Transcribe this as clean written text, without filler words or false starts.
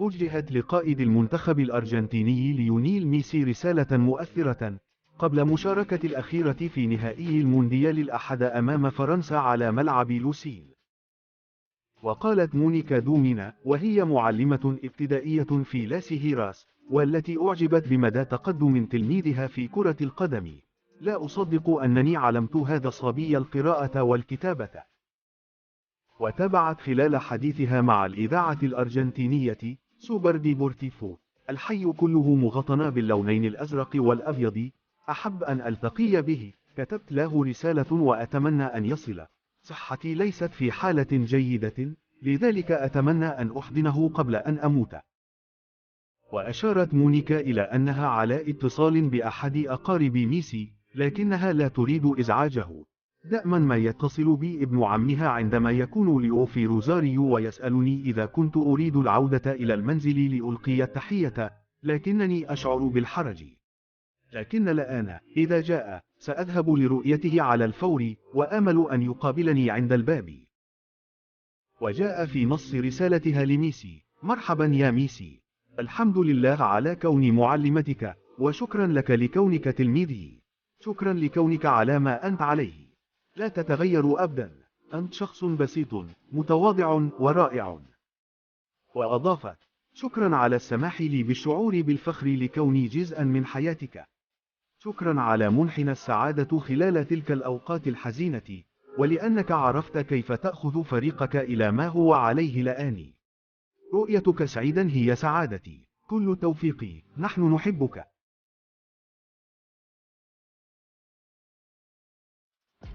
وجهت لقائد المنتخب الأرجنتيني ليونيل ميسي رسالة مؤثرة قبل مشاركة الأخيرة في نهائي المونديال الأحد أمام فرنسا على ملعب لوسيل. وقالت مونيكا دومينا، وهي معلمة ابتدائية في لاس هيراس، والتي أعجبت بمدى تقدم تلميذها في كرة القدم: لا أصدق أنني علمت هذا الصبي القراءة والكتابة. وتابعت خلال حديثها مع الإذاعة الأرجنتينية: سوبر ديبورتيفو، الحي كله مغطى باللونين الأزرق والأبيض، أحب أن ألتقي به. كتبت له رسالة وأتمنى أن يصل. صحتي ليست في حالة جيدة، لذلك أتمنى أن أحضنه قبل أن أموت. وأشارت مونيكا إلى أنها على اتصال بأحد أقارب ميسي، لكنها لا تريد إزعاجه. دائما ما يتصل بي ابن عمها عندما يكون ليو في روزاريو ويسألني إذا كنت أريد العودة إلى المنزل لألقي التحية، لكنني أشعر بالحرج. لكن الآن إذا جاء سأذهب لرؤيته على الفور، وآمل أن يقابلني عند الباب. وجاء في نص رسالتها لميسي: مرحبا يا ميسي، الحمد لله على كوني معلمتك، وشكرا لك لكونك تلميذي. شكرا لكونك على ما أنت عليه، لا تتغير أبدا، أنت شخص بسيط متواضع ورائع. وأضافت: شكرا على السماح لي بالشعور بالفخر لكوني جزءا من حياتك. شكرا على منحنى السعادة خلال تلك الأوقات الحزينة، ولأنك عرفت كيف تأخذ فريقك إلى ما هو عليه الآن. رؤيتك سعيدا هي سعادتي، كل توفيقي، نحن نحبك.